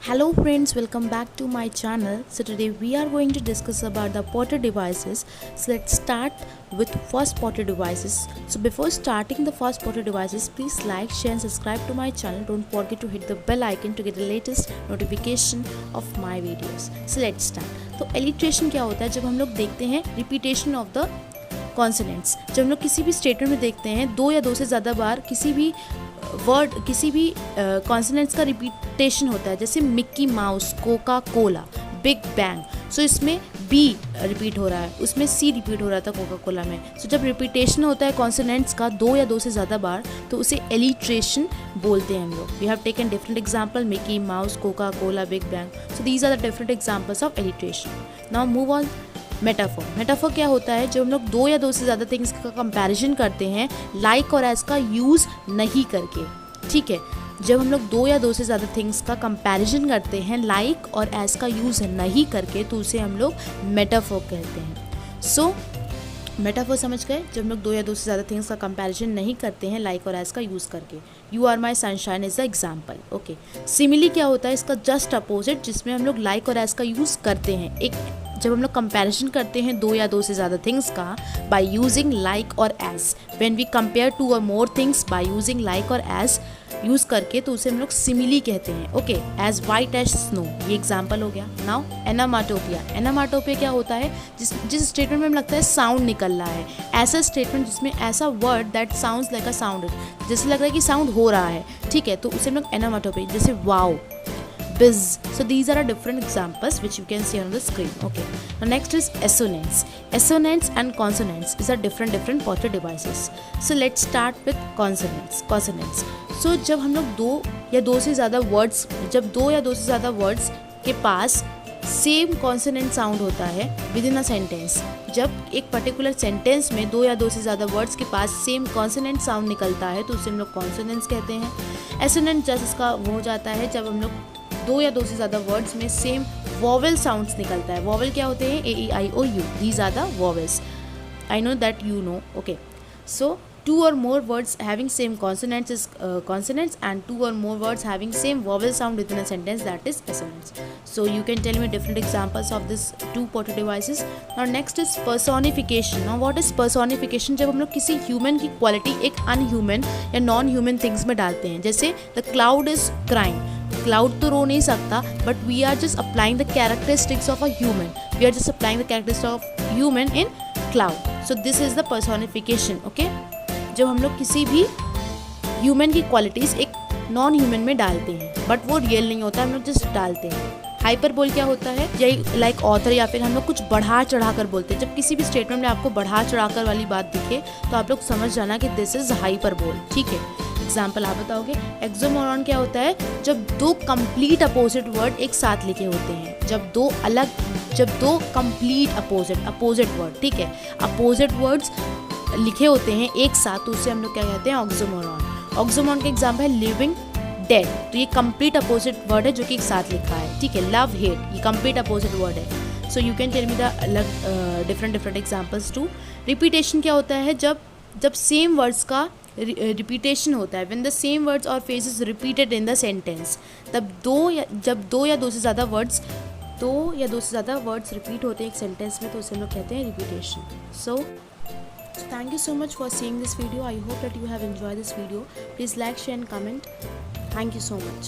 Hello friends, welcome back to my channel. So today we are going to discuss about the Potter devices. So let's start with first Potter devices. So before starting the first Potter devices, please like, share and subscribe to my channel. Don't forget to hit the bell icon to get the latest notification of my videos. So let's start. तो alliteration क्या होता है? जब हम लोग देखते हैं repetition of the consonants, जब हम लोग किसी भी स्टेटमेंट में देखते हैं दो या दो से ज़्यादा बार किसी भी वर्ड किसी भी कॉन्सोनेंट्स का रिपीटेशन होता है, जैसे Mickey Mouse, Coca Cola, big bang. So इसमें बी रिपीट हो रहा है, उसमें सी रिपीट हो रहा था कोका कोला में. सो जब रिपीटेशन होता है कॉन्सोनेंट्स का दो या दो से ज़्यादा बार तो उसे एलिट्रेशन बोलते हैं हम लोग. We have taken different example, Mickey Mouse, Coca Cola, big bang. So these are the different examples of alliteration. Now move on. Metaphor. Metaphor क्या होता है? जब हम लोग दो या दो से ज़्यादा थिंग्स का कंपैरिजन करते हैं लाइक और एज का यूज़ नहीं करके. ठीक है, जब हम लोग दो या दो से ज़्यादा थिंग्स का कंपैरिजन करते हैं लाइक और एज का यूज़ नहीं करके तो उसे हम लोग मेटाफोर कहते हैं. सो मेटाफोर समझ गए? जब हम लोग दो या दो से ज़्यादा थिंग्स का कंपैरिजन नहीं करते हैं लाइक और एज का यूज़ करके. You are my sunshine is the example. Okay. Simile क्या होता है? इसका जस्ट अपोजिट, जिसमें हम लोग लाइक और एज का यूज़ करते हैं. एक जब हम लोग कंपैरिजन करते हैं दो या दो से ज़्यादा थिंग्स का by using like or as, when we compare two or more things by using like or as use करके तो उसे हम लोग सिमिली कहते हैं. Okay. As white as snow, ये एग्जाम्पल हो गया. नाउ एनामाटोपिया. एनामाटोपिया क्या होता है? जिस स्टेटमेंट में हमें लगता है साउंड निकल रहा है, ऐसा स्टेटमेंट जिसमें ऐसा word that sounds like a sound, जैसे लग रहा है कि साउंड हो रहा है. ठीक है, तो उसे हम लोग एनामाटोपिया, जैसे wow, biz. So these are different examples which you can see on the screen. Okay. Now next is assonance. Assonance and consonants is a different Potter devices. So let's start with consonants. Consonants. So जब हम लोग दो या दो से ज़्यादा words के पास same consonant sound होता है विद इन अ सेंटेंस, जब एक पर्टिकुलर सेंटेंस में दो या दो से ज़्यादा वर्ड्स के पास सेम कॉन्सोनेंट साउंड निकलता है तो उसे हम लोग कॉन्सोनेंट्स कहते हैं. एसोनेंट जस्ट इसका वो हो जाता है जब हम लोग दो या दो से ज़्यादा वर्ड्स में सेम वॉवेल साउंड्स निकलता है. वॉवेल क्या होते हैं? AEIOU. These are the vowels. I know that you know. Okay. So two or more words having same consonants is consonants, and two or more words having same vowel sound within a sentence, that is assonance. So you can tell me different examples of this two Potter devices. Now next is personification. Now what is personification? जब हम लोग किसी human की quality एक unhuman या non-human things में डालते हैं, जैसे the cloud is crying. Cloud तो रो नहीं सकता, but we are just applying the characteristics of a human. We are just applying the characteristics of human in cloud. So this is the personification. Okay. जब हम लोग किसी भी human की क्वालिटीज़ एक नॉन ह्यूमन में डालते हैं बट वो रियल नहीं होता, हम लोग जस्ट डालते हैं. हाइपरबोल क्या होता है? यही लाइक ऑथर या फिर हम लोग कुछ बढ़ा चढ़ा कर बोलते हैं. जब किसी भी स्टेटमेंट में आपको बढ़ा चढ़ा कर वाली बात दिखे तो आप लोग समझ जाना कि दिस इज हाइपरबोल. ठीक है. एग्जाम्पल आप बताओगे. एक्सोमोरॉन क्या होता है? जब दो कंप्लीट अपोजिट वर्ड एक साथ लिखे होते हैं, जब दो कंप्लीट अपोजिट वर्ड, ठीक है, अपोजिट वर्ड्स लिखे होते हैं एक साथ तो उसे हम लोग क्या कहते हैं? ऑक्सोमोरॉन. ऑक्सोमोरॉन का एग्जाम्पल है लिविंग डेड. तो ये कंप्लीट अपोजिट वर्ड है जो कि एक साथ लिखा है. ठीक है. लव हेट, ये कंप्लीट अपोजिट वर्ड है. So you can tell me the different examples too. Repetition क्या होता है? जब सेम वर्ड्स का रिपीटेशन होता है, व्हेन द सेम वर्ड्स और phrases repeated in the sentence, जब दो या दो से ज़्यादा वर्ड्स रिपीट होते हैं एक सेंटेंस में तो उसे हम लोग कहते हैं repetition. So thank you so much for seeing this video. I hope that you have enjoyed this video. Please like, share and comment. Thank you so much.